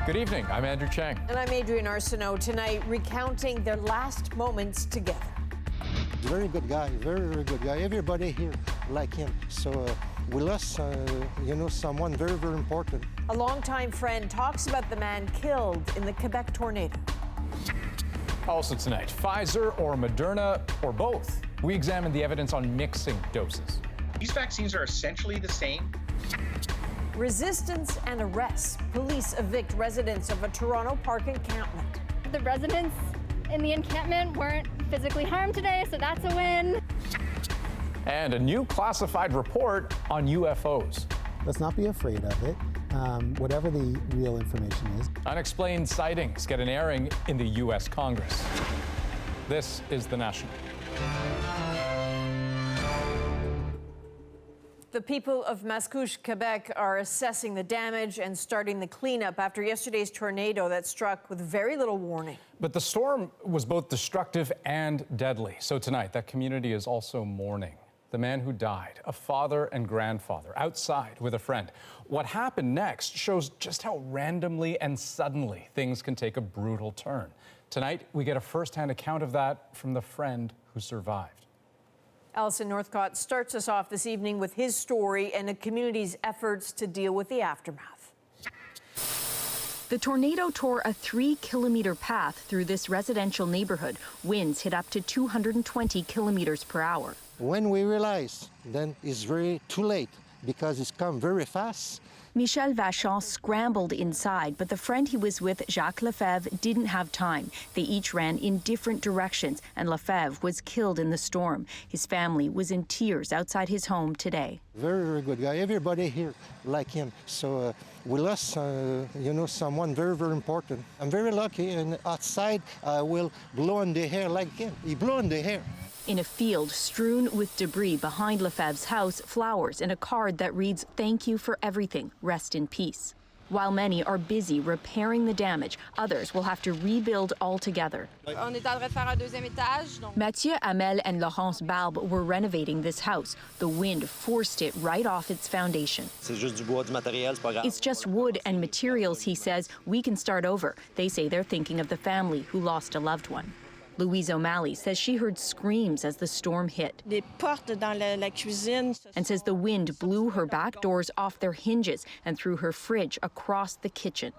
Good evening, I'm Andrew Chang. And I'm Adrian Arsenault. Tonight, recounting their last moments together. Very good guy, very, very good guy. Everybody here like him. So we lost, someone very, very important. A longtime friend talks about the man killed in the Quebec tornado. Also tonight, Pfizer or Moderna or both. We examined the evidence on mixing doses. These vaccines are essentially the same. Resistance and arrests. Police evict residents of a Toronto park encampment. The residents in the encampment weren't physically harmed today, so that's a win. And a new classified report on UFOs. Let's not be afraid of it, whatever the real information is. Unexplained sightings get an airing in the U.S. Congress. This is The National. The people of Mascouche, Quebec are assessing the damage and starting the cleanup after yesterday's tornado that struck with very little warning. But the storm was both destructive and deadly. So tonight, that community is also mourning the man who died, a father and grandfather, outside with a friend. What happened next shows just how randomly and suddenly things can take a brutal turn. Tonight, we get a first-hand account of that from the friend who survived. Allison Northcott starts us off this evening with his story and the community's efforts to deal with the aftermath. The tornado tore a 3-kilometer path through this residential neighborhood. Winds hit up to 220 kilometers per hour. When we realize, then it's very too late because it's come very fast. Michel Vachon scrambled inside, but the friend he was with, Jacques Lefebvre, didn't have time. They each ran in different directions, and Lefebvre was killed in the storm. His family was in tears outside his home today. Very, very good guy. Everybody here like him. So we lost, someone very, very important. I'm very lucky, and outside I will blow in the air like him. He blew in the air. In a field strewn with debris behind Lefebvre's house, flowers and a card that reads, "Thank you for everything. Rest in peace." While many are busy repairing the damage, others will have to rebuild altogether. Mathieu Hamel and Laurence Barbe were renovating this house. The wind forced it right off its foundation. It's just wood and materials, he says. We can start over. They say they're thinking of the family who lost a loved one. Louise O'Malley says she heard screams as the storm hit and says the wind blew her back doors off their hinges and threw her fridge across the kitchen.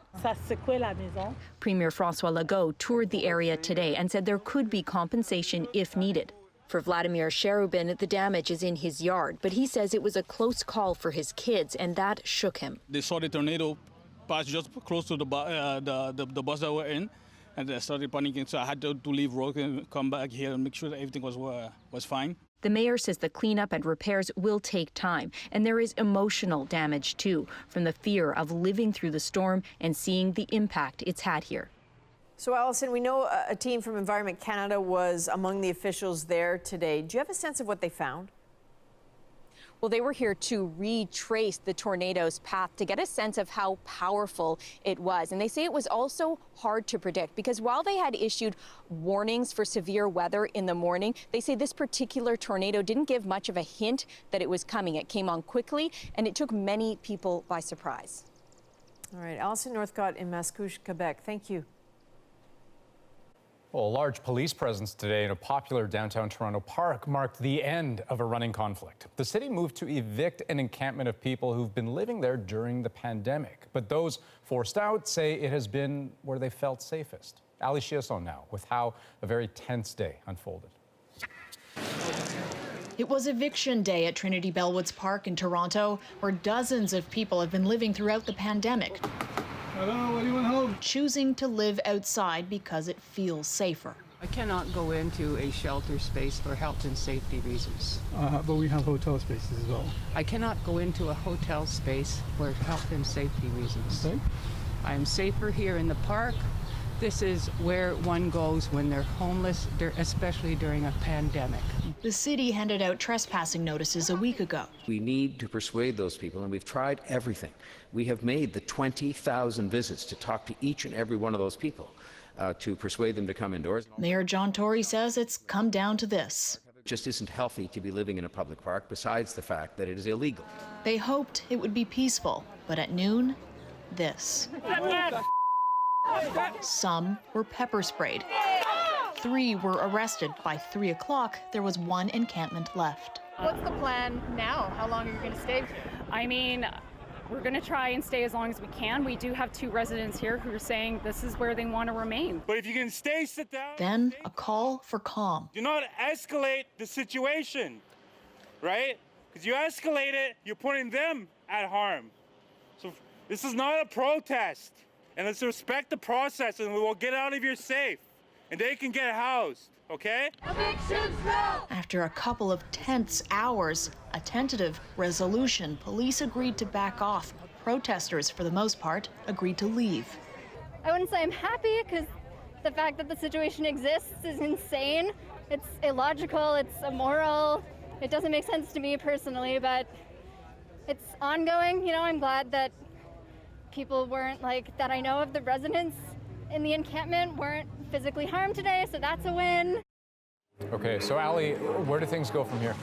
Premier François Legault toured the area today and said there could be compensation if needed. For Vladimir Cherubin, the damage is in his yard, but he says it was a close call for his kids and that shook him. They saw the tornado pass just close to the bus that we're in. And I started panicking, so I had to leave work and come back here and make sure that everything was fine. The mayor says the cleanup and repairs will take time, and there is emotional damage too, from the fear of living through the storm and seeing the impact it's had here. So, Allison, we know a team from Environment Canada was among the officials there today. Do you have a sense of what they found? Well, they were here to retrace the tornado's path to get a sense of how powerful it was. And they say it was also hard to predict because while they had issued warnings for severe weather in the morning, they say this particular tornado didn't give much of a hint that it was coming. It came on quickly and it took many people by surprise. All right, Allison Northcott in Mascouche, Quebec. Thank you. Well, a large police presence today in a popular downtown Toronto park marked the end of a running conflict. The city moved to evict an encampment of people who've been living there during the pandemic. But those forced out say it has been where they felt safest. Ali Chiasson now with how a very tense day unfolded. It was eviction day at Trinity Bellwoods Park in Toronto, where dozens of people have been living throughout the pandemic. Hello, what do you want home? Choosing to live outside because it feels safer. I cannot go into a shelter space for health and safety reasons. But we have hotel spaces as well. I cannot go into a hotel space for health and safety reasons. Okay. I am safer here in the park. This is where one goes when they're homeless, especially during a pandemic. The city handed out trespassing notices a week ago. We need to persuade those people, and we've tried everything. We have made the 20,000 visits to talk to each and every one of those people to persuade them to come indoors. Mayor John Tory says it's come down to this. It just isn't healthy to be living in a public park, besides the fact that it is illegal. They hoped it would be peaceful, but at noon, this. Some were pepper sprayed. 3 were arrested. By 3 o'clock, there was 1 encampment left. What's the plan now? How long are you going to stay? I mean, we're going to try and stay as long as we can. We do have 2 residents here who are saying this is where they want to remain. But if you can stay, sit down. Then a call for calm. Do not escalate the situation, right? Because you escalate it, you're putting them at harm. So this is not a protest. And let's respect the process and we will get out of here safe. And they can get housed, okay? After a couple of tense hours, a tentative resolution, police agreed to back off. Protesters, for the most part, agreed to leave. I wouldn't say I'm happy because the fact that the situation exists is insane. It's illogical, it's immoral. It doesn't make sense to me personally, but it's ongoing. You know, I'm glad that people weren't that I know of the residents in the encampment weren't physically harmed today, so that's a win. Okay, so Ali, where do things go from here?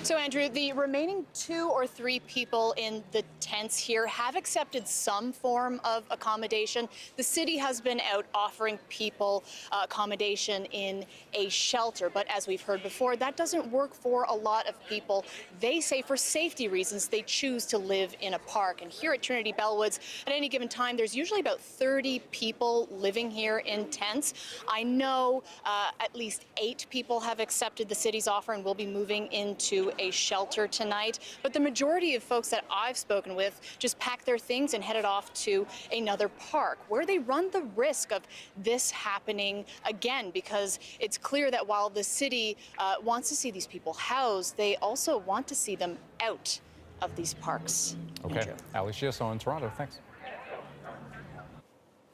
So, Andrew, the remaining 2 or 3 people in the tents here have accepted some form of accommodation. The city has been out offering people accommodation in a shelter, but as we've heard before, that doesn't work for a lot of people. They say for safety reasons, they choose to live in a park. And here at Trinity Bellwoods, at any given time, there's usually about 30 people living here in tents. I know at least 8 people have accepted the city's offer and will be moving into a shelter tonight, but the majority of folks that I've spoken with just packed their things and headed off to another park where they run the risk of this happening again, because it's clear that while the city wants to see these people housed, they also want to see them out of these parks. Okay, Andrew. Ali Chiasson in Toronto, thanks.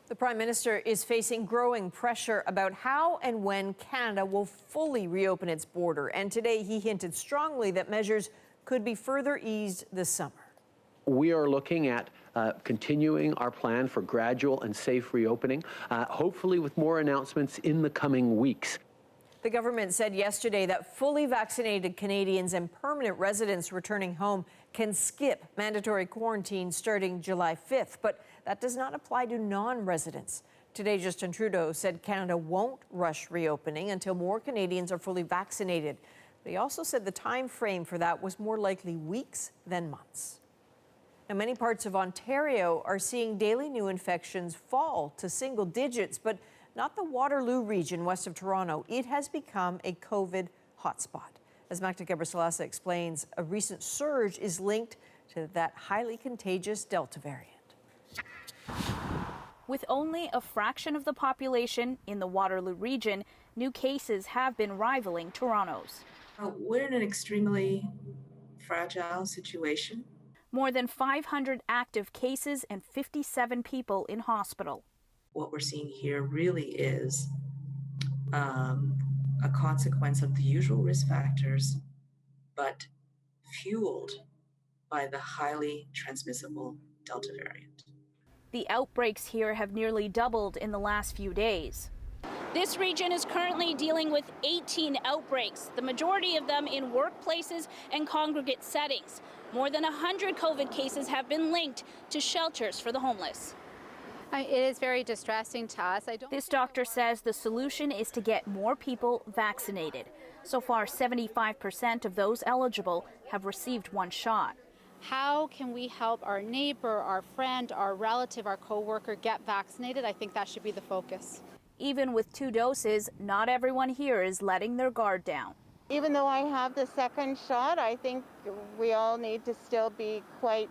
The Prime Minister is facing growing pressure about how and when Canada will fully reopen its border. And today he hinted strongly that measures could be further eased this summer. We are looking at continuing our plan for gradual and safe reopening, hopefully with more announcements in the coming weeks. The government said yesterday that fully vaccinated Canadians and permanent residents returning home can skip mandatory quarantine starting July 5th, but that does not apply to non-residents. Today, Justin Trudeau said Canada won't rush reopening until more Canadians are fully vaccinated. But he also said the time frame for that was more likely weeks than months. Now, many parts of Ontario are seeing daily new infections fall to single digits, but not the Waterloo region west of Toronto. It has become a COVID hotspot. As Magda Gebrselassie explains, a recent surge is linked to that highly contagious Delta variant. With only a fraction of the population in the Waterloo region, new cases have been rivaling Toronto's. We're in an extremely fragile situation. More than 500 active cases and 57 people in hospital. What we're seeing here really is a consequence of the usual risk factors, but fueled by the highly transmissible Delta variant. The outbreaks here have nearly doubled in the last few days. This region is currently dealing with 18 outbreaks, the majority of them in workplaces and congregate settings. More than 100 COVID cases have been linked to shelters for the homeless. It is very distressing to us. This doctor says the solution is to get more people vaccinated. So far, 75% of those eligible have received 1 shot. How can we help our neighbor, our friend, our relative, our coworker get vaccinated? I think that should be the focus. Even with 2 doses, not everyone here is letting their guard down. Even though I have the 2nd shot, I think we all need to still be quite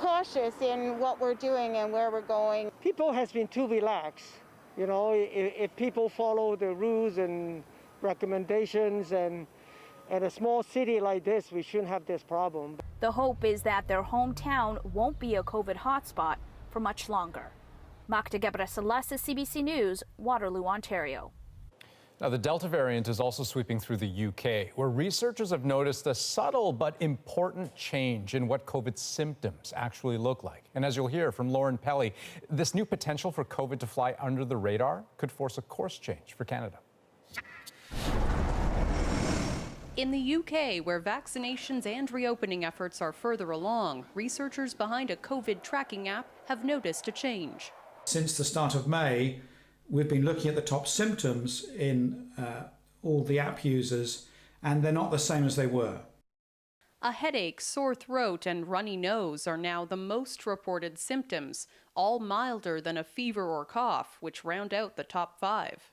cautious in what we're doing and where we're going. People has been too relaxed. You know, if people follow the rules and recommendations, and in a small city like this, we shouldn't have this problem. The hope is that their hometown won't be a COVID hotspot for much longer. Magda Gebrselassie, CBC News, Waterloo, Ontario. Now, the Delta variant is also sweeping through the UK, where researchers have noticed a subtle but important change in what COVID symptoms actually look like. And as you'll hear from Lauren Pelly, this new potential for COVID to fly under the radar could force a course change for Canada. In the UK, where vaccinations and reopening efforts are further along, researchers behind a COVID tracking app have noticed a change. Since the start of May, we've been looking at the top symptoms in all the app users, and they're not the same as they were. A headache, sore throat, and runny nose are now the most reported symptoms, all milder than a fever or cough, which round out the top 5.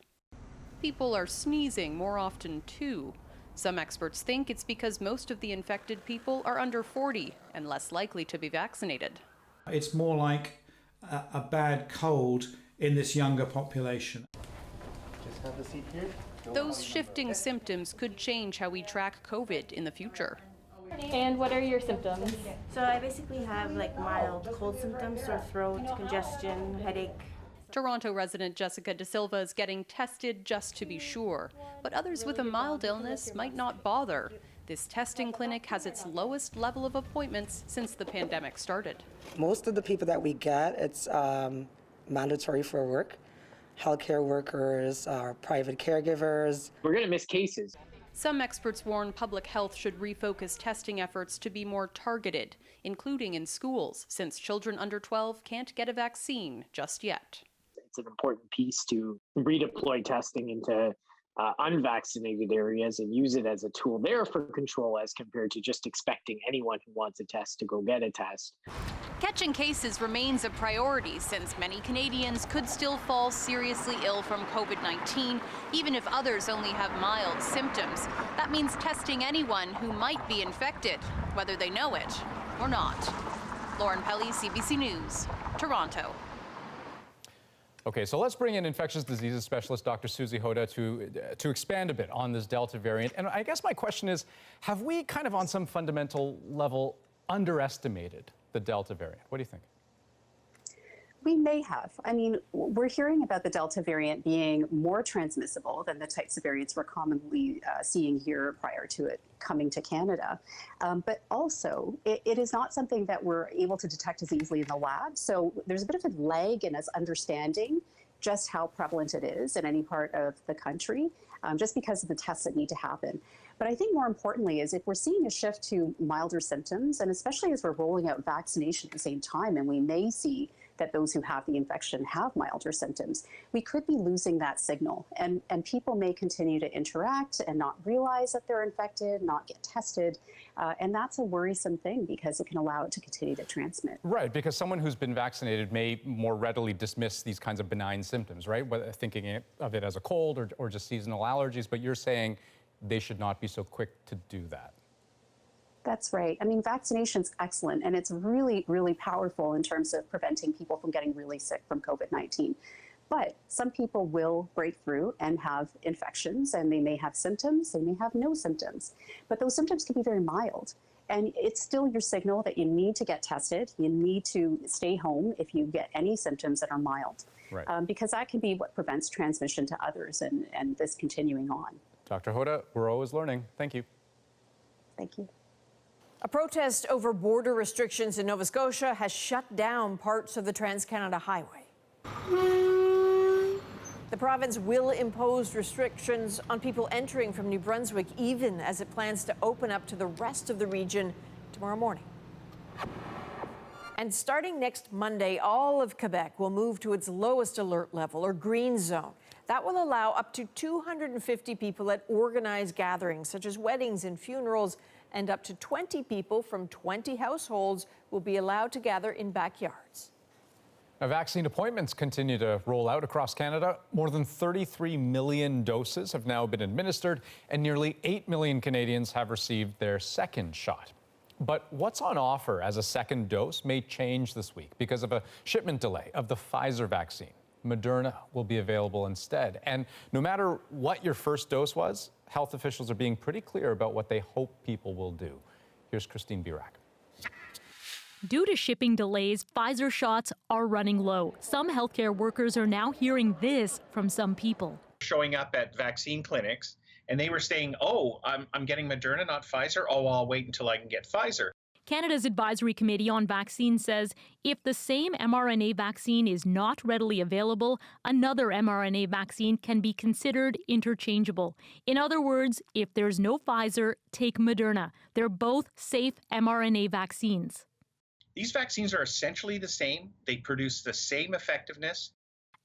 People are sneezing more often too. Some experts think it's because most of the infected people are under 40 and less likely to be vaccinated. It's more like a bad cold in this younger population. Just have a seat here. Those shifting symptoms could change how we track COVID in the future. And what are your symptoms? So I basically have like mild cold symptoms, sore throat, congestion, headache. Toronto resident Jessica De Silva is getting tested just to be sure, but others with a mild illness might not bother. This testing clinic has its lowest level of appointments since the pandemic started. Most of the people that we get, it's mandatory for work. Healthcare workers, private caregivers. We're going to miss cases. Some experts warn public health should refocus testing efforts to be more targeted, including in schools, since children under 12 can't get a vaccine just yet. It's an important piece to redeploy testing into unvaccinated areas and use it as a tool there for control as compared to just expecting anyone who wants a test to go get a test. Catching cases remains a priority since many Canadians could still fall seriously ill from COVID-19, even if others only have mild symptoms. That means testing anyone who might be infected, whether they know it or not. Lauren Pelly, CBC News, Toronto. Okay, so let's bring in infectious diseases specialist Dr. Susie Hoda to expand a bit on this Delta variant. And I guess my question is, have we kind of on some fundamental level underestimated the Delta variant? What do you think? We may have. I mean, we're hearing about the Delta variant being more transmissible than the types of variants we're commonly seeing here prior to it coming to Canada. But also, it is not something that we're able to detect as easily in the lab. So there's a bit of a lag in us understanding just how prevalent it is in any part of the country, just because of the tests that need to happen. But I think more importantly is if we're seeing a shift to milder symptoms, and especially as we're rolling out vaccination at the same time, and we may see that those who have the infection have milder symptoms, we could be losing that signal. And people may continue to interact and not realize that they're infected, not get tested. And that's a worrisome thing because it can allow it to continue to transmit. Right, because someone who's been vaccinated may more readily dismiss these kinds of benign symptoms, right? Thinking of it as a cold or just seasonal allergies, but you're saying they should not be so quick to do that. That's right. I mean, vaccination's excellent, and it's really, really powerful in terms of preventing people from getting really sick from COVID-19. But some people will break through and have infections, and they may have symptoms, they may have no symptoms. But those symptoms can be very mild. And it's still your signal that you need to get tested. You need to stay home if you get any symptoms that are mild. Right. Because that can be what prevents transmission to others and this continuing on. Dr. Hoda, we're always learning. Thank you. Thank you. A protest over border restrictions in Nova Scotia has shut down parts of the Trans-Canada Highway. The province will impose restrictions on people entering from New Brunswick, even as it plans to open up to the rest of the region tomorrow morning. And starting next Monday, all of Quebec will move to its lowest alert level, or green zone. That will allow up to 250 people at organized gatherings, such as weddings and funerals, and up to 20 people from 20 households will be allowed to gather in backyards. Now, vaccine appointments continue to roll out across Canada. More than 33 million doses have now been administered, and nearly 8 million Canadians have received their second shot. But what's on offer as a second dose may change this week because of a shipment delay of the Pfizer vaccine. Moderna will be available instead. And no matter what your first dose was, health officials are being pretty clear about what they hope people will do. Here's Christine Birak. Due to shipping delays, Pfizer shots are running low. Some healthcare workers are now hearing this from some people. Showing up at vaccine clinics, and they were saying, oh, I'm getting Moderna, not Pfizer. Oh, I'll wait until I can get Pfizer. Canada's Advisory Committee on Vaccines says if the same mRNA vaccine is not readily available, another mRNA vaccine can be considered interchangeable. In other words, if there's no Pfizer, take Moderna. They're both safe mRNA vaccines. These vaccines are essentially the same. They produce the same effectiveness.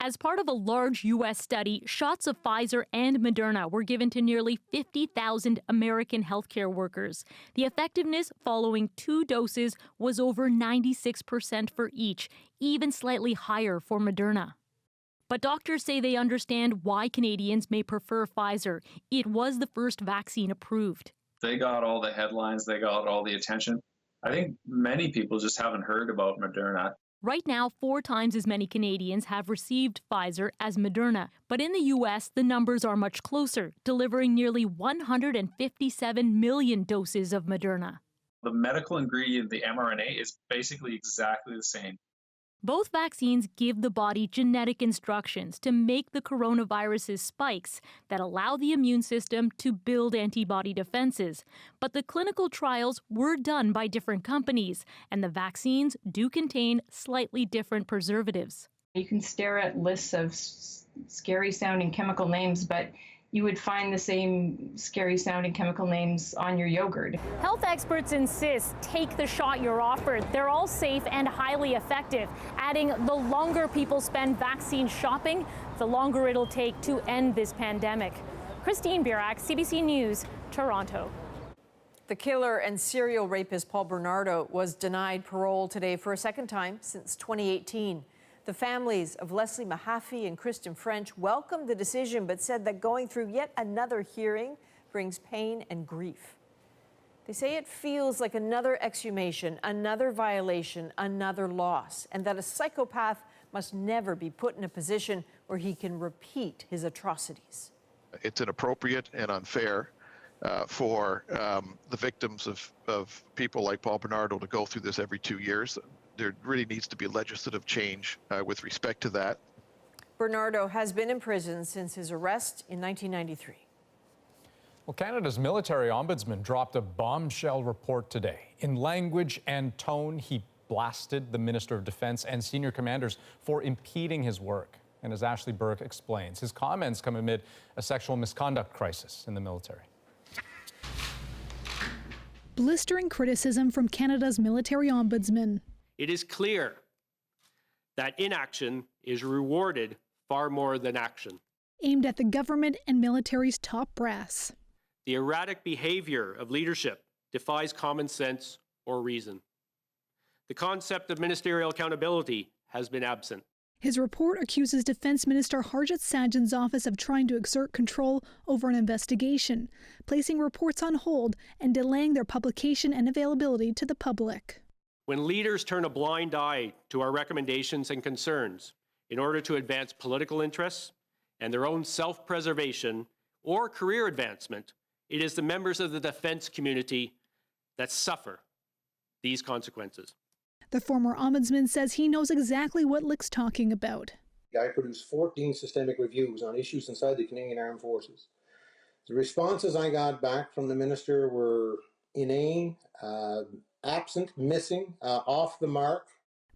As part of a large U.S. study, shots of Pfizer and Moderna were given to nearly 50,000 American healthcare workers. The effectiveness following 2 doses was over 96% for each, even slightly higher for Moderna. But doctors say they understand why Canadians may prefer Pfizer. It was the first vaccine approved. They got all the headlines, they got all the attention. I think many people just haven't heard about Moderna. Right now, 4 times as many Canadians have received Pfizer as Moderna. But in the U.S., the numbers are much closer, delivering nearly 157 million doses of Moderna. The medical ingredient, the mRNA, is basically exactly the same. Both vaccines give the body genetic instructions to make the coronavirus's spikes that allow the immune system to build antibody defenses. But the clinical trials were done by different companies, and the vaccines do contain slightly different preservatives. You can stare at lists of scary-sounding chemical names, but you would find the same scary-sounding chemical names on your yogurt. Health experts insist take the shot you're offered. They're all safe and highly effective, adding the longer people spend vaccine shopping, the longer it'll take to end this pandemic. Christine Birak, CBC News, Toronto. The killer and serial rapist Paul Bernardo was denied parole today for a second time since 2018. The families of Leslie Mahaffey and Kristen French welcomed the decision, but said that going through yet another hearing brings pain and grief. They say it feels like another exhumation, another violation, another loss, and that a psychopath must never be put in a position where he can repeat his atrocities. It's inappropriate and unfair for the victims of people like Paul Bernardo to go through this every 2 years. There really needs to be legislative change with respect to that. Bernardo has been in prison since his arrest in 1993. Well, Canada's military ombudsman dropped a bombshell report today. In language and tone, he blasted the Minister of Defense and senior commanders for impeding his work. And as Ashley Burke explains, his comments come amid a sexual misconduct crisis in the military. Blistering criticism from Canada's military ombudsman. It is clear that inaction is rewarded far more than action. Aimed at the government and military's top brass. The erratic behavior of leadership defies common sense or reason. The concept of ministerial accountability has been absent. His report accuses Defense Minister Harjit Sajjan's office of trying to exert control over an investigation, placing reports on hold and delaying their publication and availability to the public. When leaders turn a blind eye to our recommendations and concerns in order to advance political interests and their own self-preservation or career advancement, it is the members of the defense community that suffer these consequences. The former ombudsman says he knows exactly what Lick's talking about. I produced 14 systemic reviews on issues inside the Canadian Armed Forces. The responses I got back from the minister were inane, absent, missing, off the mark.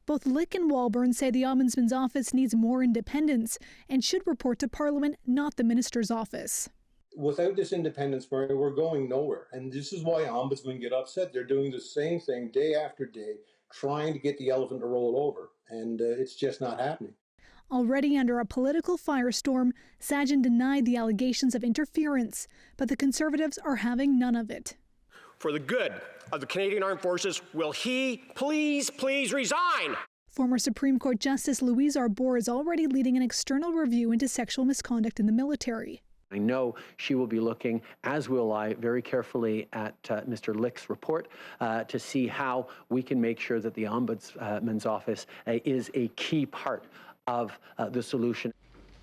Both Lick and Walburn say the Ombudsman's office needs more independence and should report to Parliament, not the Minister's office. Without this independence, Murray, we're going nowhere. And this is why ombudsmen get upset. They're doing the same thing day after day, trying to get the elephant to roll over. And it's just not happening. Already under a political firestorm, Sajjan denied the allegations of interference, but the Conservatives are having none of it. For the good of the Canadian Armed Forces, will he please resign? Former Supreme Court Justice Louise Arbour is already leading an external review into sexual misconduct in the military. I know she will be looking, as will I, very carefully at Mr. Lick's report to see how we can make sure that the Ombudsman's office is a key part of the solution.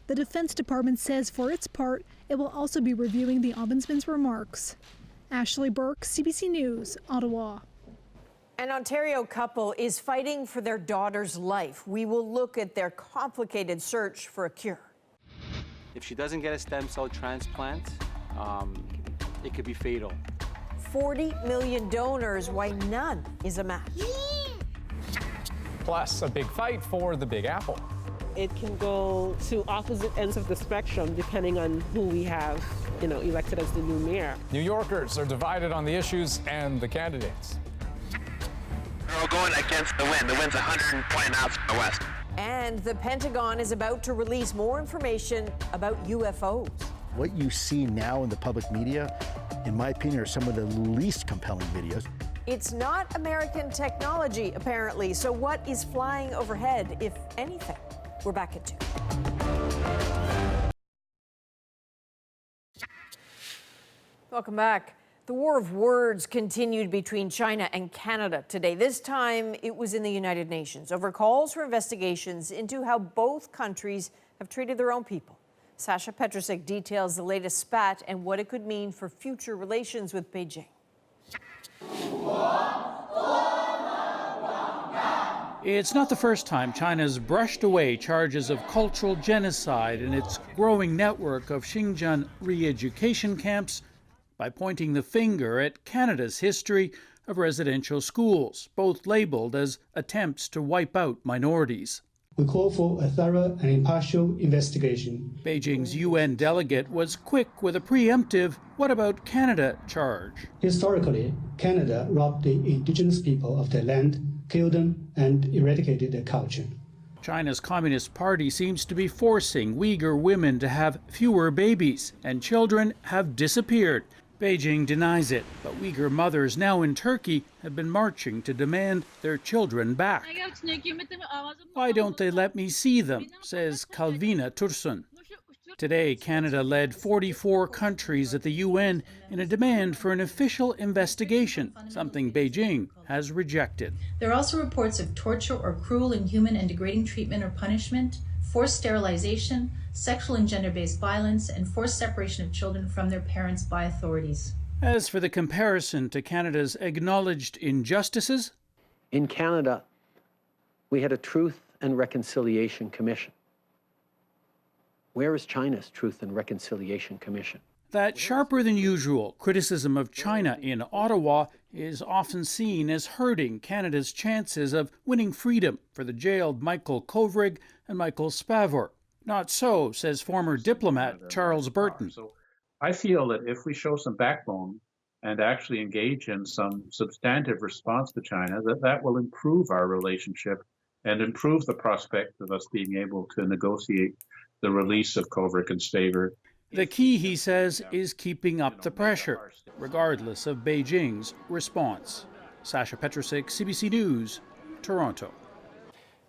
The Defense Department says for its part, it will also be reviewing the Ombudsman's remarks. Ashley Burke, CBC News, Ottawa. An Ontario couple is fighting for their daughter's life. We will look at their complicated search for a cure. If she doesn't get a stem cell transplant, it could be fatal. 40 million donors, why none is a match. Plus, a big fight for the Big Apple. It can go to opposite ends of the spectrum depending on who we have, elected as the new mayor. New Yorkers are divided on the issues and the candidates. We're all going against the wind. The wind's 120 miles from the west. And the Pentagon is about to release more information about UFOs. What you see now in the public media, in my opinion, are some of the least compelling videos. It's not American technology, apparently. So what is flying overhead, if anything? We're back at 2. Welcome back. The war of words continued between China and Canada today. This time, it was in the United Nations over calls for investigations into how both countries have treated their own people. Sasha Petrusek details the latest spat and what it could mean for future relations with Beijing. It's not the first time China's brushed away charges of cultural genocide in its growing network of Xinjiang re-education camps by pointing the finger at Canada's history of residential schools, both labeled as attempts to wipe out minorities. We call for a thorough and impartial investigation. Beijing's UN delegate was quick with a preemptive "what about Canada" charge. Historically, Canada robbed the indigenous people of their land, killed them, and eradicated their culture. China's Communist Party seems to be forcing Uyghur women to have fewer babies, and children have disappeared. Beijing denies it, but Uyghur mothers now in Turkey have been marching to demand their children back. Why don't they let me see them, says Kalvina Tursun. Today, Canada led 44 countries at the UN in a demand for an official investigation, something Beijing has rejected. There are also reports of torture or cruel, inhuman, and degrading treatment or punishment, forced sterilization, sexual and gender-based violence, and forced separation of children from their parents by authorities. As for the comparison to Canada's acknowledged injustices, in Canada, we had a Truth and Reconciliation Commission. Where is China's Truth and Reconciliation Commission? that sharper than usual criticism of China in Ottawa is often seen as hurting Canada's chances of winning freedom for the jailed Michael Kovrig and Michael Spavor. Not so, says former diplomat Charles Burton. So I feel that if we show some backbone and actually engage in some substantive response to China, that will improve our relationship and improve the prospect of us being able to negotiate the release of Kovrig and Spavor. The key, he says, is keeping up the pressure, regardless of Beijing's response. Sasha Petrusek, CBC News, Toronto.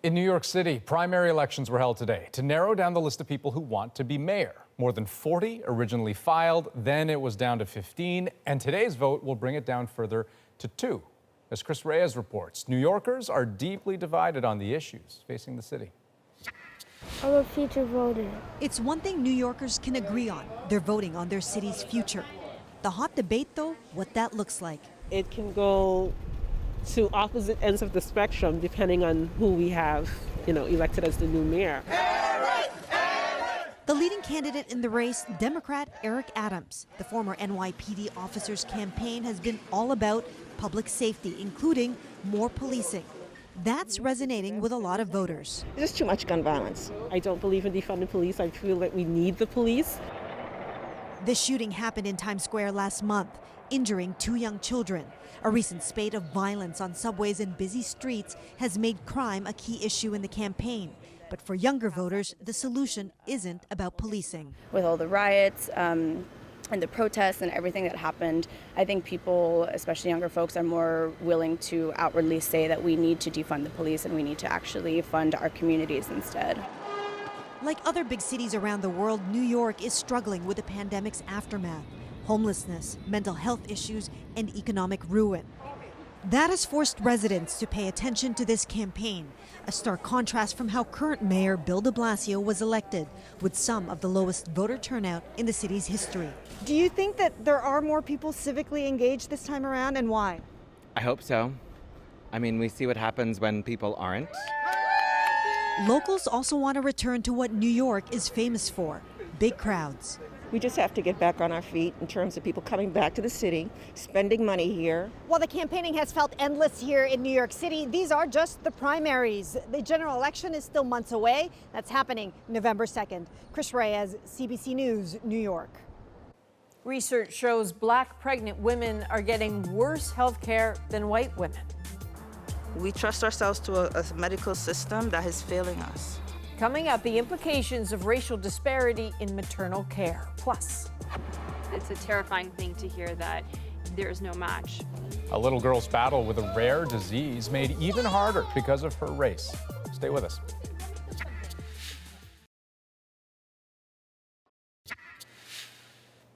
In New York City, primary elections were held today to narrow down the list of people who want to be mayor. More than 40 originally filed, then it was down to 15, and today's vote will bring it down further to 2. As Chris Reyes reports, New Yorkers are deeply divided on the issues facing the city. I'm a future voter. It's one thing New Yorkers can agree on. They're voting on their city's future. The hot debate, though, what that looks like. It can go to opposite ends of the spectrum depending on who we have, elected as the new mayor. The leading candidate in the race, Democrat Eric Adams. The former NYPD officer's campaign has been all about public safety, including more policing. That's resonating with a lot of voters. There's too much gun violence. I don't believe in defunding police. I feel that we need the police. The shooting happened in Times Square last month, injuring 2 young children. A recent spate of violence on subways and busy streets has made crime a key issue in the campaign. But for younger voters, the solution isn't about policing. With all the riots and the protests and everything that happened, I think people, especially younger folks, are more willing to outwardly say that we need to defund the police and we need to actually fund our communities instead. Like other big cities around the world, New York is struggling with the pandemic's aftermath. Homelessness, mental health issues, and economic ruin. That has forced residents to pay attention to this campaign, a stark contrast from how current Mayor Bill de Blasio was elected, with some of the lowest voter turnout in the city's history. Do you think that there are more people civically engaged this time around, and why? I hope so. I mean, we see what happens when people aren't. Locals also want to return to what New York is famous for, big crowds. We just have to get back on our feet in terms of people coming back to the city, spending money here. While the campaigning has felt endless here in New York City, these are just the primaries. The general election is still months away. That's happening November 2nd. Chris Reyes, CBC News, New York. Research shows Black pregnant women are getting worse health care than white women. We trust ourselves to a medical system that is failing us. Coming up, the implications of racial disparity in maternal care. Plus, it's a terrifying thing to hear that there is no match. A little girl's battle with a rare disease made even harder because of her race. Stay with us.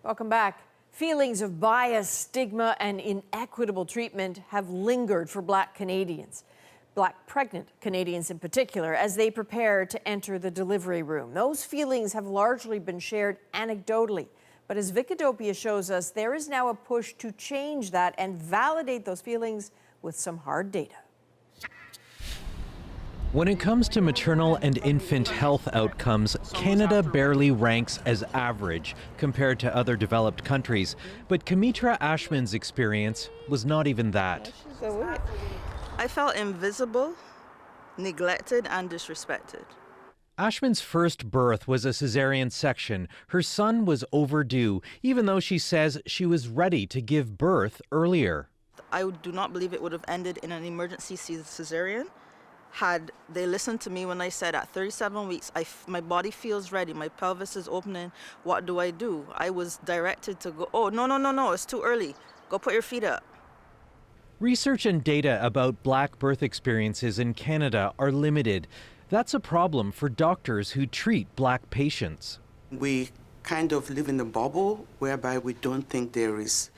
welcome back. Feelings of bias, stigma, and inequitable treatment have lingered for Black Canadians. Black pregnant Canadians in particular, as they prepare to enter the delivery room. Those feelings have largely been shared anecdotally. But as Vicadopia shows us, there is now a push to change that and validate those feelings with some hard data. When it comes to maternal and infant health outcomes, Canada barely ranks as average compared to other developed countries. But Kamitra Ashman's experience was not even that. I felt invisible, neglected, and disrespected. Ashman's first birth was a cesarean section. Her son was overdue, even though she says she was ready to give birth earlier. I do not believe it would have ended in an emergency cesarean had they listened to me when I said at 37 weeks, my body feels ready, my pelvis is opening, what do? I was directed to go, oh, no, it's too early. Go put your feet up. Research and data about Black birth experiences in Canada are limited. That's a problem for doctors who treat Black patients. We kind of live in a bubble whereby we don't think there is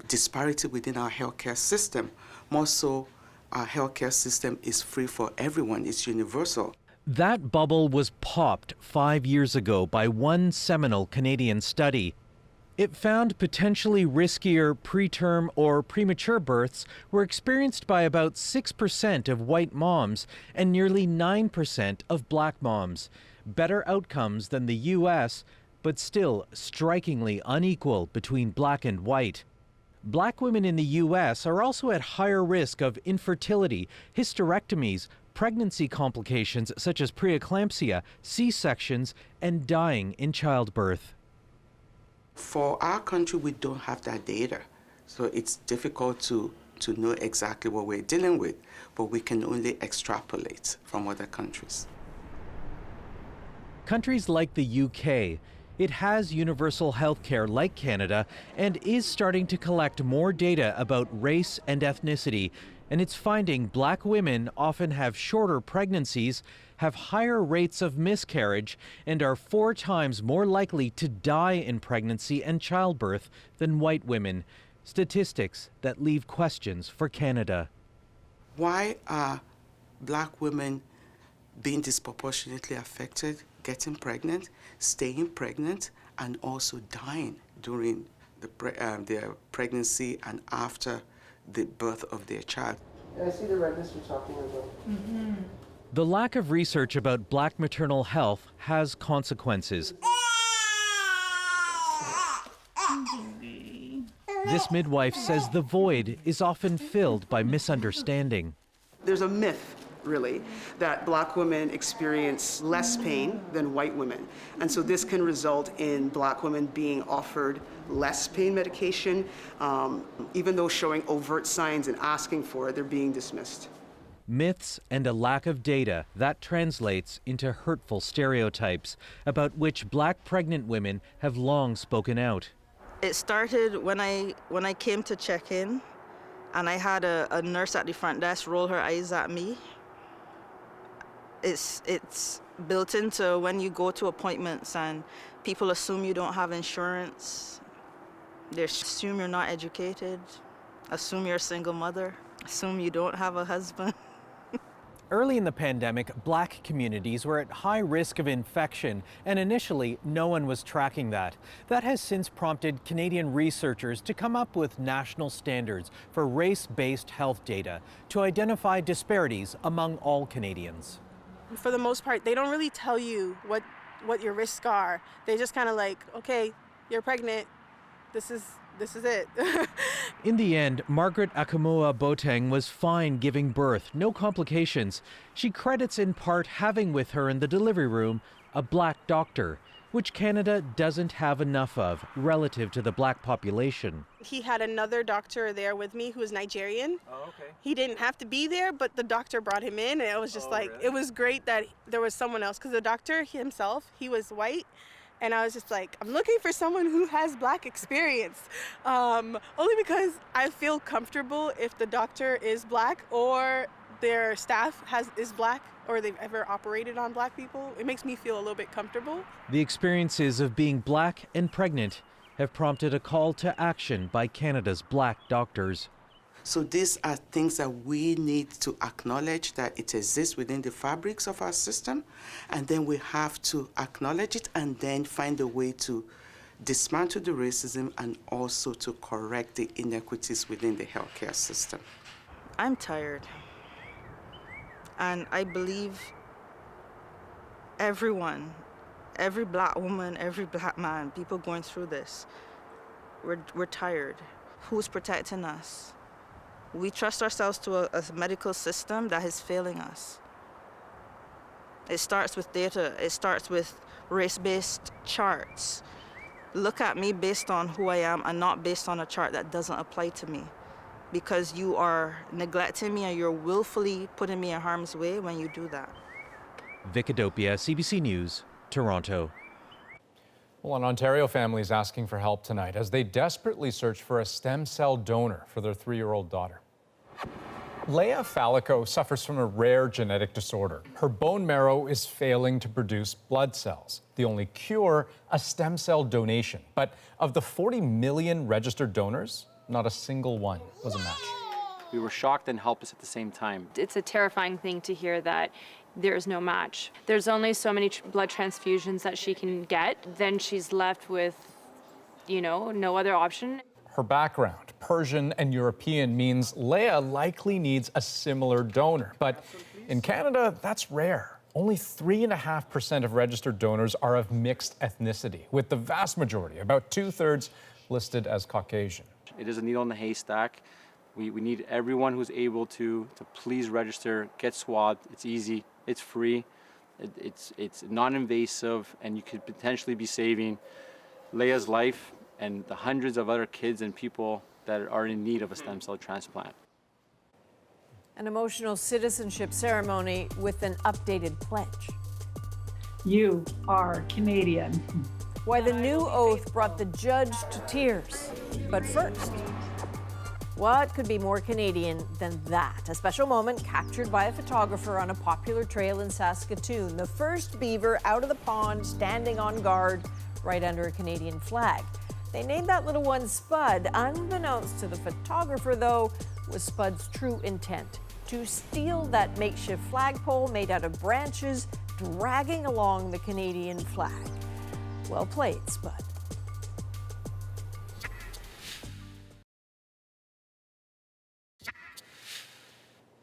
disparity within our healthcare system. More so, our healthcare system is free for everyone, it's universal. That bubble was popped 5 years ago by one seminal Canadian study. It found potentially riskier preterm or premature births were experienced by about 6% of white moms and nearly 9% of Black moms. Better outcomes than the U.S., but still strikingly unequal between Black and white. Black women in the U.S. are also at higher risk of infertility, hysterectomies, pregnancy complications such as preeclampsia, C-sections, and dying in childbirth. For our country, we don't have that data, so it's difficult to know exactly what we're dealing with, but we can only extrapolate from other countries. Countries like the UK, it has universal health care like Canada and is starting to collect more data about race and ethnicity, and it's finding Black women often have shorter pregnancies, have higher rates of miscarriage, and are 4 times more likely to die in pregnancy and childbirth than white women. Statistics that leave questions for Canada. Why are Black women being disproportionately affected, getting pregnant, staying pregnant, and also dying during their pregnancy and after the birth of their child? I see the redness you're talking about. Mm-hmm. The lack of research about Black maternal health has consequences. This midwife says the void is often filled by misunderstanding. There's a myth, really, that Black women experience less pain than white women. And so this can result in Black women being offered less pain medication. Even though showing overt signs and asking for it, they're being dismissed. Myths and a lack of data, that translates into hurtful stereotypes about which Black pregnant women have long spoken out. It started when I came to check in, and I had a nurse at the front desk roll her eyes at me. It's built into when you go to appointments and people assume you don't have insurance. They assume you're not educated, assume you're a single mother, assume you don't have a husband. Early in the pandemic, Black communities were at high risk of infection, and initially no one was tracking that. That has since prompted Canadian researchers to come up with national standards for race-based health data to identify disparities among all Canadians. For the most part, they don't really tell you what what your risks are. They just kind of like, okay, you're pregnant. This is it. In the end, Margaret Akamoa Boateng was fine giving birth, no complications. She credits in part having with her in the delivery room a black doctor, which Canada doesn't have enough of relative to the black population. He had another doctor there with me who was Nigerian. Oh, okay. He didn't have to be there, but the doctor brought him in, and it was just really? It was great that there was someone else, because the doctor himself, he was white. And I was just like, I'm looking for someone who has black experience. Only because I feel comfortable if the doctor is black or their staff is black or they've ever operated on black people. It makes me feel a little bit comfortable. The experiences of being black and pregnant have prompted a call to action by Canada's black doctors. So these are things that we need to acknowledge that it exists within the fabrics of our system, and then we have to acknowledge it and then find a way to dismantle the racism and also to correct the inequities within the healthcare system. I'm tired. And I believe everyone, every black woman, every black man, people going through this, we're tired. Who's protecting us? We trust ourselves to a medical system that is failing us. It starts with data. It starts with race-based charts. Look at me based on who I am and not based on a chart that doesn't apply to me, because you are neglecting me and you're willfully putting me in harm's way when you do that. Vic Adopia, CBC News, Toronto. Well, an Ontario family is asking for help tonight as they desperately search for a stem cell donor for their 3-year-old daughter. Leah Falico suffers from a rare genetic disorder. Her bone marrow is failing to produce blood cells. The only cure, a stem cell donation. But of the 40 million registered donors, not a single one was a match. We were shocked and helpless at the same time. It's a terrifying thing to hear that there is no match. There's only so many blood transfusions that she can get. Then she's left with, no other option. Her background, Persian and European, means Leah likely needs a similar donor. But in Canada, that's rare. Only 3.5% of registered donors are of mixed ethnicity, with the vast majority, about 2/3, listed as Caucasian. It is a needle in the haystack. We need everyone who's able to please register, get swabbed. It's easy, it's free, it's non-invasive, and you could potentially be saving Leah's life and the hundreds of other kids and people that are in need of a stem cell transplant. An emotional citizenship ceremony with an updated pledge. You are Canadian. Why the new oath brought the judge to tears. But first, what could be more Canadian than that? A special moment captured by a photographer on a popular trail in Saskatoon. The first beaver out of the pond, standing on guard right under a Canadian flag. They named that little one Spud. Unbeknownst to the photographer, though, was Spud's true intent: to steal that makeshift flagpole made out of branches, dragging along the Canadian flag. Well played, Spud.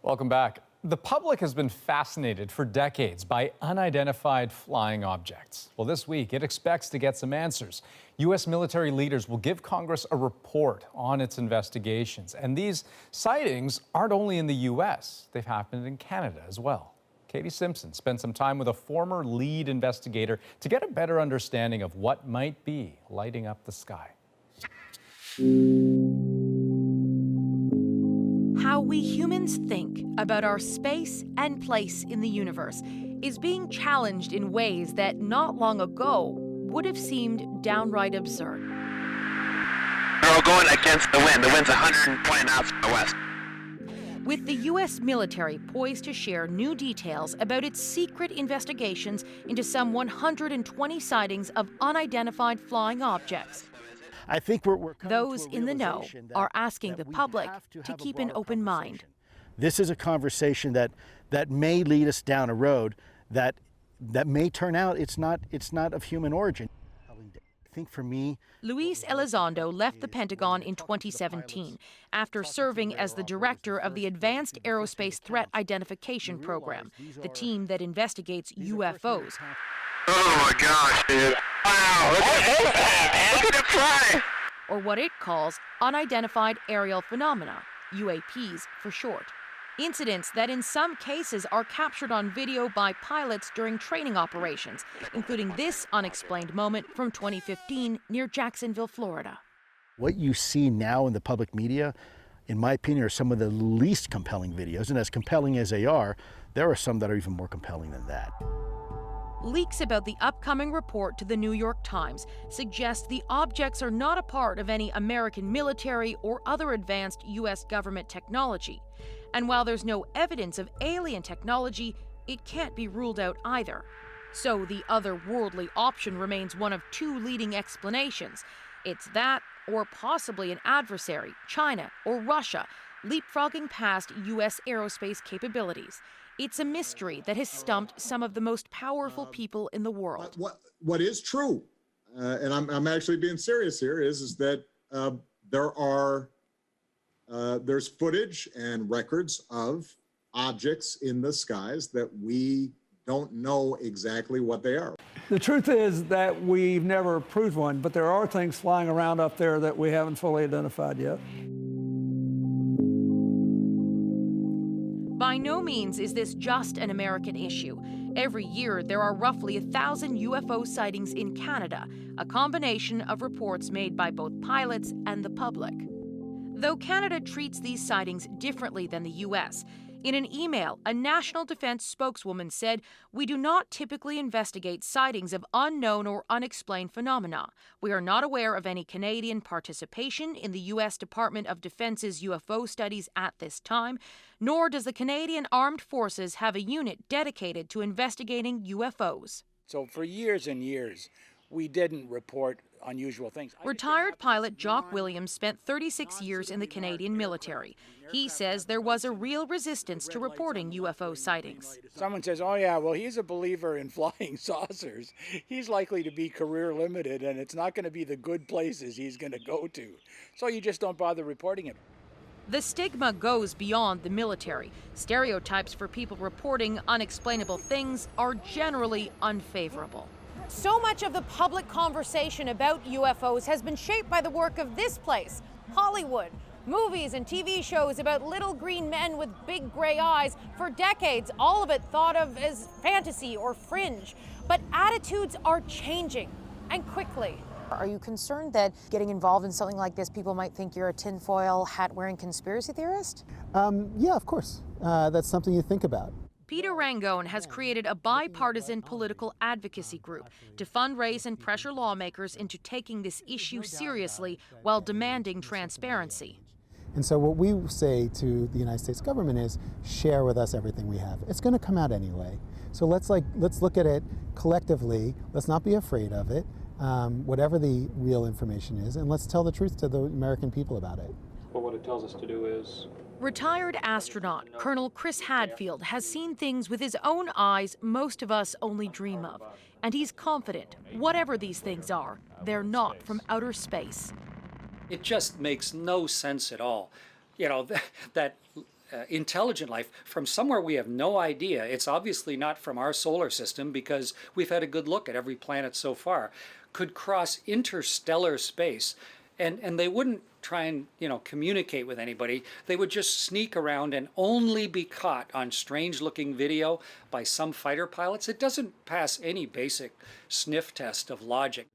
Welcome back. The public has been fascinated for decades by unidentified flying objects. Well, this week it expects to get some answers. U.S. military leaders will give Congress a report on its investigations. And these sightings aren't only in the U.S., they've happened in Canada as well. Katie Simpson spent some time with a former lead investigator to get a better understanding of what might be lighting up the sky. How we humans think about our space and place in the universe is being challenged in ways that not long ago would have seemed downright absurd. They're all going against the wind. The wind's 120 knots from the west. With the U.S. military poised to share new details about its secret investigations into some 120 sightings of unidentified flying objects. I think we're those in the know are asking the public to keep an open mind. This is a conversation that may lead us down a road that may turn out it's not of human origin. I think for me, Luis Elizondo left the Pentagon in 2017 after serving as the director of the Advanced Aerospace Threat Identification Program, the team that investigates UFOs. Oh my gosh, dude. Wow, look at that, man. Look at it fly. Or what it calls unidentified aerial phenomena, UAPs for short. Incidents that in some cases are captured on video by pilots during training operations, including this unexplained moment from 2015 near Jacksonville, Florida. What you see now in the public media, in my opinion, are some of the least compelling videos. And as compelling as they are, there are some that are even more compelling than that. Leaks about the upcoming report to the New York Times suggest the objects are not a part of any American military or other advanced U.S. government technology. And while there's no evidence of alien technology, it can't be ruled out either. So the otherworldly option remains one of two leading explanations. It's that, or possibly an adversary, China or Russia, leapfrogging past U.S. aerospace capabilities. It's a mystery that has stumped some of the most powerful people in the world. What is true, and I'm actually being serious here, is that there's footage and records of objects in the skies that we don't know exactly what they are. The truth is that we've never proved one, but there are things flying around up there that we haven't fully identified yet. By no means is this just an American issue. Every year, there are roughly 1,000 UFO sightings in Canada, a combination of reports made by both pilots and the public. Though Canada treats these sightings differently than the U.S., in an email, a National Defense spokeswoman said, "We do not typically investigate sightings of unknown or unexplained phenomena. We are not aware of any Canadian participation in the U.S. Department of Defense's UFO studies at this time, nor does the Canadian Armed Forces have a unit dedicated to investigating UFOs." So for years and years, we didn't report unusual things. Retired pilot Jock Williams spent 36 years in the Canadian military. He says there was a real resistance to reporting UFO sightings. Someone says, oh yeah, well, he's a believer in flying saucers. He's likely to be career limited, and it's not going to be the good places he's going to go to. So you just don't bother reporting it. The stigma goes beyond the military. Stereotypes for people reporting unexplainable things are generally unfavorable. So much of the public conversation about UFOs has been shaped by the work of this place, Hollywood. Movies and TV shows about little green men with big gray eyes. For decades, all of it thought of as fantasy or fringe. But attitudes are changing, and quickly. Are you concerned that getting involved in something like this, people might think you're a tinfoil hat-wearing conspiracy theorist? Yeah, of course. That's something you think about. Peter Rangone has created a bipartisan political advocacy group to fundraise and pressure lawmakers into taking this issue seriously while demanding transparency. And so what we say to the United States government is, share with us everything we have. It's going to come out anyway. So let's look at it collectively. Let's not be afraid of it, whatever the real information is, and let's tell the truth to the American people about it. Well, what it tells us to do is... Retired astronaut Colonel Chris Hadfield has seen things with his own eyes most of us only dream of. And he's confident, whatever these things are, they're not from outer space. It just makes no sense at all. You know, that intelligent life from somewhere we have no idea. It's obviously not from our solar system because we've had a good look at every planet so far. Could cross interstellar space. And they wouldn't try and, communicate with anybody. They would just sneak around and only be caught on strange-looking video by some fighter pilots. It doesn't pass any basic sniff test of logic.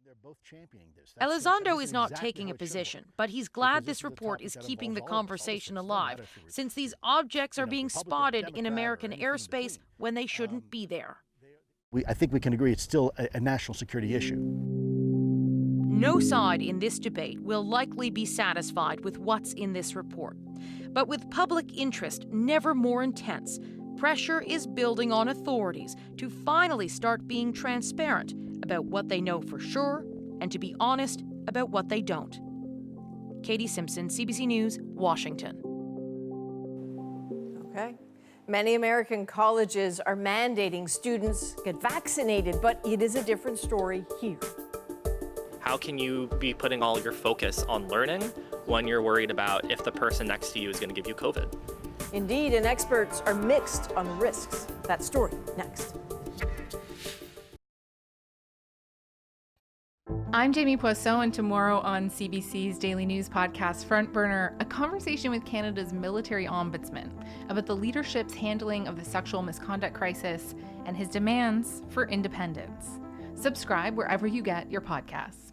Elizondo is not taking a position, but he's glad this report is keeping the conversation alive, since these objects are being spotted in American airspace when they shouldn't be there. I think we can agree it's still a national security issue. No side in this debate will likely be satisfied with what's in this report. But with public interest never more intense, pressure is building on authorities to finally start being transparent about what they know for sure and to be honest about what they don't. Katie Simpson, CBC News, Washington. Okay. Many American colleges are mandating students get vaccinated, but it is a different story here. How can you be putting all your focus on learning when you're worried about if the person next to you is going to give you COVID? Indeed, and experts are mixed on the risks. That story next. I'm Jamie Poisson, and tomorrow on CBC's daily news podcast, Front Burner, a conversation with Canada's military ombudsman about the leadership's handling of the sexual misconduct crisis and his demands for independence. Subscribe wherever you get your podcasts.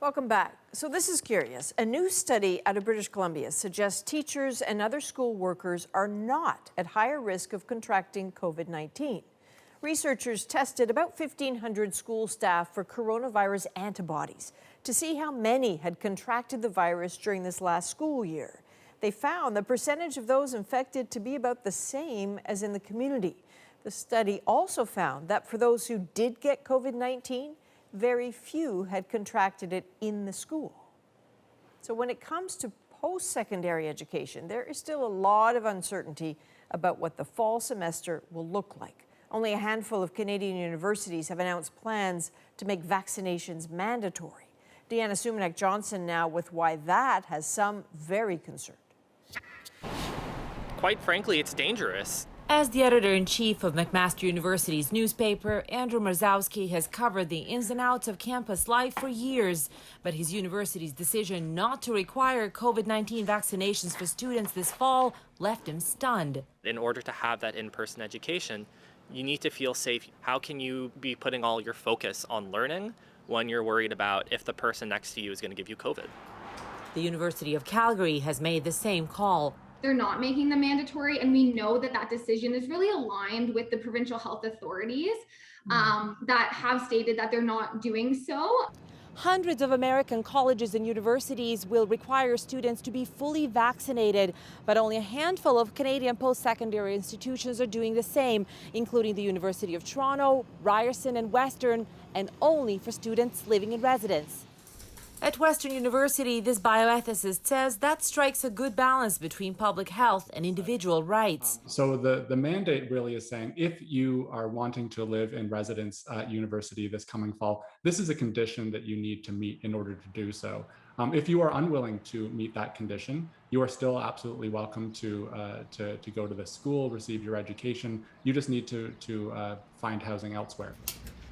Welcome back. So this is curious. A new study out of British Columbia suggests teachers and other school workers are not at higher risk of contracting COVID-19. Researchers tested about 1,500 school staff for coronavirus antibodies to see how many had contracted the virus during this last school year. They found the percentage of those infected to be about the same as in the community. The study also found that for those who did get COVID-19, very few had contracted it in the school. So when it comes to post-secondary education, there is still a lot of uncertainty about what the fall semester will look like. Only a handful of Canadian universities have announced plans to make vaccinations mandatory. Deanna Sumanak-Johnson now with why that has some very concerned. Quite frankly, it's dangerous. As the editor-in-chief of McMaster University's newspaper, Andrew Marzowski has covered the ins and outs of campus life for years. But his university's decision not to require COVID-19 vaccinations for students this fall left him stunned. In order to have that in-person education, you need to feel safe. How can you be putting all your focus on learning when you're worried about if the person next to you is going to give you COVID? The University of Calgary has made the same call. They're not making them mandatory, and we know that that decision is really aligned with the provincial health authorities that have stated that they're not doing so. Hundreds of American colleges and universities will require students to be fully vaccinated, but only a handful of Canadian post-secondary institutions are doing the same, including the University of Toronto, Ryerson and Western, and only for students living in residence. At Western University, this bioethicist says that strikes a good balance between public health and individual rights. So the mandate really is saying if you are wanting to live in residence at university this coming fall, this is a condition that you need to meet in order to do so. If you are unwilling to meet that condition, you are still absolutely welcome to go to the school, receive your education. You just need to find housing elsewhere.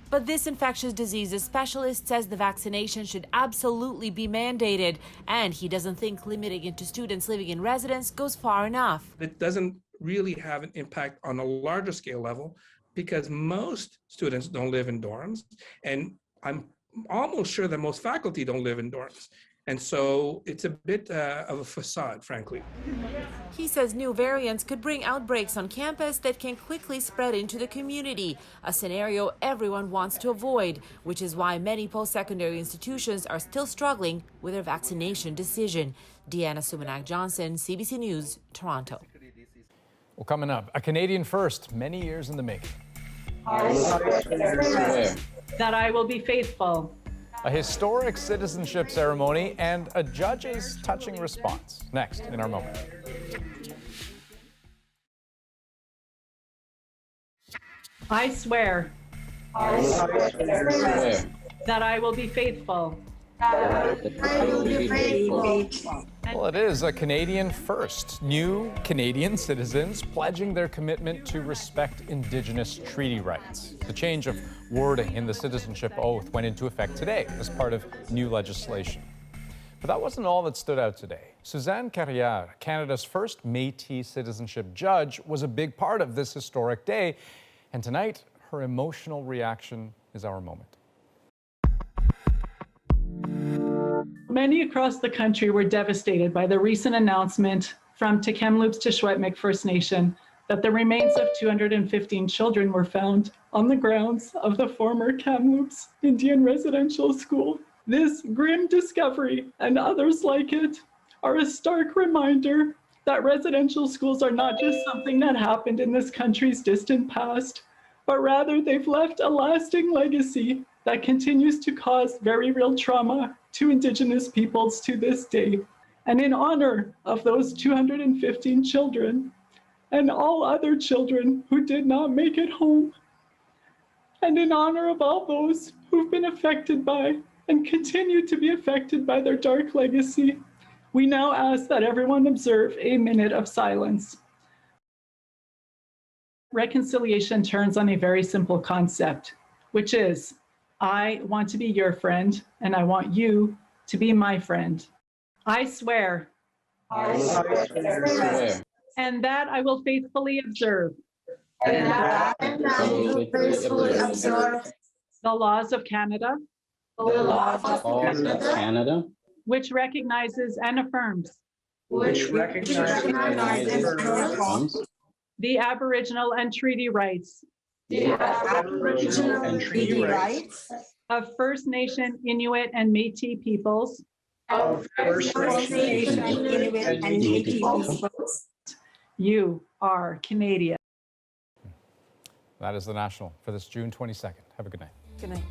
But this infectious diseases specialist says the vaccination should absolutely be mandated, and he doesn't think limiting it to students living in residence goes far enough. It doesn't really have an impact on a larger scale level because most students don't live in dorms, and I'm almost sure that most faculty don't live in dorms. And so it's a bit of a facade, frankly. He says new variants could bring outbreaks on campus that can quickly spread into the community, a scenario everyone wants to avoid, which is why many post-secondary institutions are still struggling with their vaccination decision. Deanna Sumanak-Johnson, CBC News, Toronto. Well, coming up, a Canadian first, many years in the making. That I will be faithful. A historic citizenship ceremony and a judge's touching response. Next in our moment. I swear. That I will be faithful. Well, it is a Canadian first. New Canadian citizens pledging their commitment to respect Indigenous treaty rights. The change of wording in the citizenship oath went into effect today as part of new legislation. But that wasn't all that stood out today. Suzanne Carrière, Canada's first Métis citizenship judge, was a big part of this historic day. And tonight, her emotional reaction is our moment. Many across the country were devastated by the recent announcement from Tk'emlúps te Secwépemc First Nation that the remains of 215 children were found on the grounds of the former Kamloops Indian Residential School. This grim discovery and others like it are a stark reminder that residential schools are not just something that happened in this country's distant past, but rather they've left a lasting legacy that continues to cause very real trauma to Indigenous peoples to this day. And in honor of those 215 children and all other children who did not make it home, and in honor of all those who've been affected by and continue to be affected by their dark legacy, we now ask that everyone observe a minute of silence. Reconciliation turns on a very simple concept, which is I want to be your friend, and I want you to be my friend. I swear. I swear. And that I will faithfully observe. And that I will faithfully observe. The laws of Canada. The laws of Canada. Which recognizes and affirms. Which recognizes and affirms. The Aboriginal and treaty rights. The Aboriginal and treaty rights. Of First Nation, Inuit, and Métis peoples. Of First Nation, Inuit, and Métis peoples. You are Canadian. That is the National for this June 22nd. Have a good night. Good night.